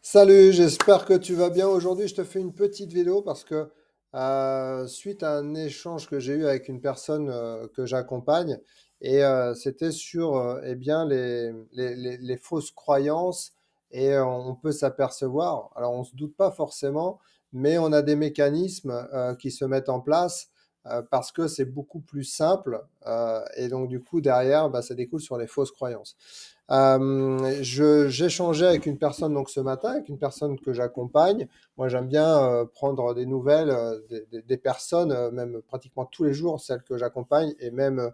Salut, j'espère que tu vas bien. Aujourd'hui, je te fais une petite vidéo parce que suite à un échange que j'ai eu avec une personne que j'accompagne, et c'était sur eh bien, les fausses croyances, et on peut s'apercevoir, alors on ne se doute pas forcément, mais on a des mécanismes qui se mettent en place parce que c'est beaucoup plus simple, et donc du coup derrière, bah, ça découle sur les fausses croyances. J'échangeais avec une personne donc ce matin, avec une personne que j'accompagne. Moi, j'aime bien prendre des nouvelles des personnes, même pratiquement tous les jours, celles que j'accompagne et même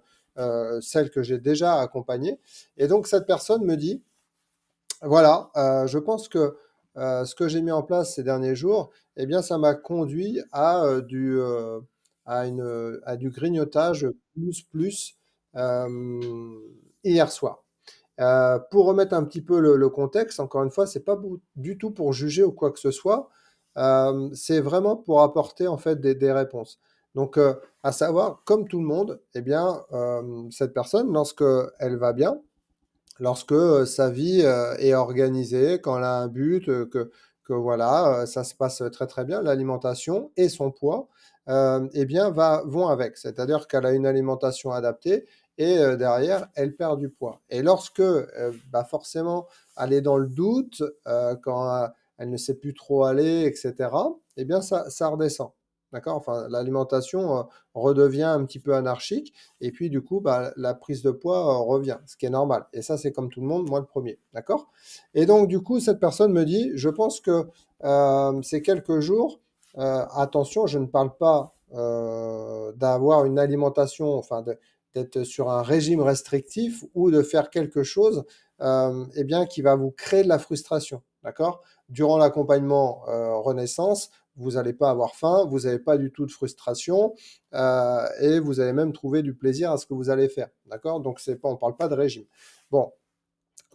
celles que j'ai déjà accompagnées. Et donc, cette personne me dit, voilà, je pense que ce que j'ai mis en place ces derniers jours, eh bien, ça m'a conduit à du grignotage plus hier soir. Pour remettre un petit peu le contexte, encore une fois, c'est pas du tout pour juger ou quoi que ce soit. C'est vraiment pour apporter en fait des réponses. Donc, à savoir, comme tout le monde, eh bien, cette personne, lorsque elle va bien, lorsque sa vie est organisée, quand elle a un but, que voilà, ça se passe très très bien, l'alimentation et son poids, eh bien, vont avec. C'est-à-dire qu'elle a une alimentation adaptée et derrière, elle perd du poids. Et lorsque, bah forcément, elle est dans le doute, quand elle ne sait plus trop aller, etc., eh bien, ça redescend. D'accord? Enfin, l'alimentation redevient un petit peu anarchique et puis du coup, bah, la prise de poids revient, ce qui est normal. Et ça, c'est comme tout le monde, moi le premier. D'accord? Et donc, du coup, cette personne me dit, je pense que ces quelques jours, attention, je ne parle pas d'avoir une alimentation, d'être sur un régime restrictif ou de faire quelque chose eh bien, qui va vous créer de la frustration. D'accord? Durant l'accompagnement Renaissance, vous n'allez pas avoir faim, vous n'avez pas du tout de frustration, et vous allez même trouver du plaisir à ce que vous allez faire. D'accord? Donc, c'est pas, on ne parle pas de régime. Bon,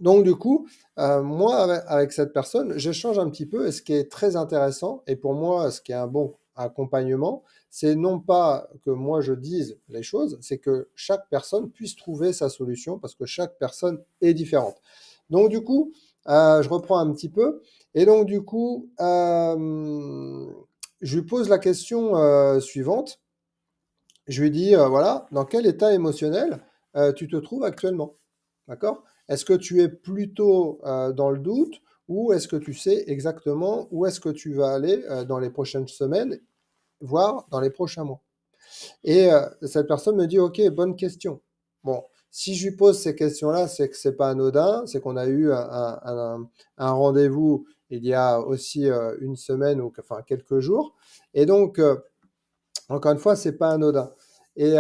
donc du coup, moi, avec cette personne, j'échange un petit peu, et ce qui est très intéressant, et pour moi, ce qui est un bon accompagnement, c'est non pas que moi je dise les choses, c'est que chaque personne puisse trouver sa solution, parce que chaque personne est différente. Donc du coup, je reprends un petit peu, et donc du coup, je lui pose la question suivante. Je lui dis, voilà, dans quel état émotionnel tu te trouves actuellement? D'accord? Est-ce que tu es plutôt dans le doute, ou est-ce que tu sais exactement où est-ce que tu vas aller dans les prochaines semaines, voire dans les prochains mois? Et cette personne me dit, OK, bonne question. Bon, si je lui pose ces questions-là, c'est que c'est pas anodin, c'est qu'on a eu un rendez-vous il y a aussi une semaine ou enfin quelques jours. Et donc, encore une fois, c'est pas anodin. Et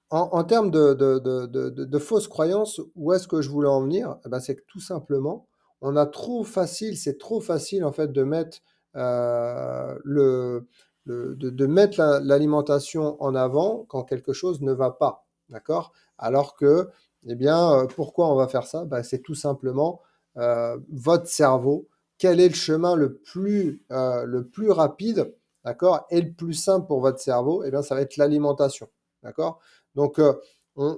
en termes de fausses croyances, où est-ce que je voulais en venir? Eh ben, c'est que tout simplement, on a trop facile, c'est trop facile en fait de mettre de mettre l'alimentation en avant quand quelque chose ne va pas, d'accord? Alors que, eh bien, pourquoi on va faire ça? Ben, c'est tout simplement votre cerveau. Quel est le chemin le plus rapide, d'accord, et le plus simple pour votre cerveau? Eh bien, ça va être l'alimentation, d'accord? Donc,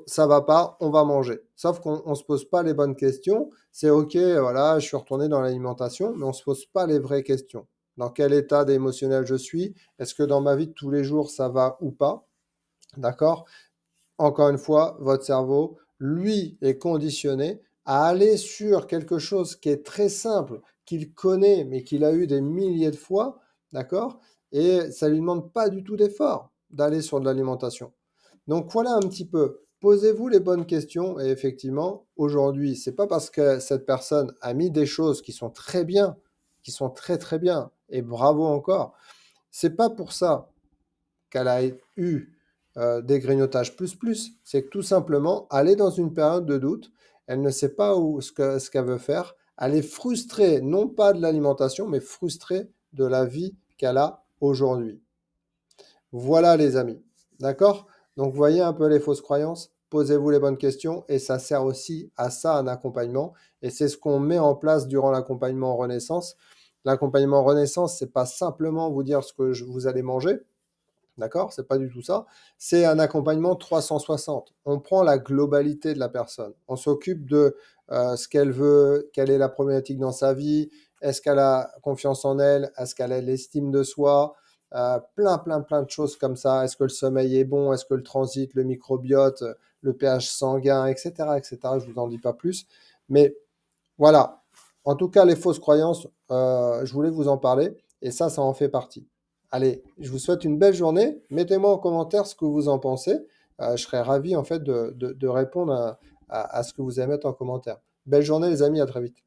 ça va pas, on va manger. Sauf qu'on ne se pose pas les bonnes questions. C'est OK, voilà, je suis retourné dans l'alimentation, mais on ne se pose pas les vraies questions. Dans quel état émotionnel je suis? Est-ce que dans ma vie de tous les jours, ça va ou pas? D'accord? Encore une fois, votre cerveau, lui, est conditionné à aller sur quelque chose qui est très simple, qu'il connaît, mais qu'il a eu des milliers de fois, d'accord? Et ça lui demande pas du tout d'effort d'aller sur de l'alimentation. Donc voilà un petit peu. Posez-vous les bonnes questions, et effectivement, aujourd'hui, c'est pas parce que cette personne a mis des choses qui sont très bien, qui sont très très bien, et bravo encore. C'est pas pour ça qu'elle a eu des grignotages plus, c'est que tout simplement, elle est dans une période de doute, elle ne sait pas ce qu'elle veut faire, elle est frustrée, non pas de l'alimentation, mais frustrée de la vie qu'elle a aujourd'hui. Voilà les amis, d'accord? Donc voyez un peu les fausses croyances, posez-vous les bonnes questions, et ça sert aussi à ça un accompagnement, et c'est ce qu'on met en place durant l'accompagnement Renaissance. L'accompagnement Renaissance, c'est pas simplement vous dire ce que vous allez manger, d'accord? C'est pas du tout ça. C'est un accompagnement 360. On prend la globalité de la personne. On s'occupe ce qu'elle veut, quelle est la problématique dans sa vie, est-ce qu'elle a confiance en elle, est-ce qu'elle a l'estime de soi, plein de choses comme ça. Est-ce que le sommeil est bon, est-ce que le transit, le microbiote, le pH sanguin, etc., etc. Je vous en dis pas plus. Mais voilà. En tout cas, les fausses croyances, je voulais vous en parler et ça en fait partie. Allez, je vous souhaite une belle journée. Mettez-moi en commentaire ce que vous en pensez. Je serais ravi en fait de répondre à ce que vous allez mettre en commentaire. Belle journée les amis, à très vite.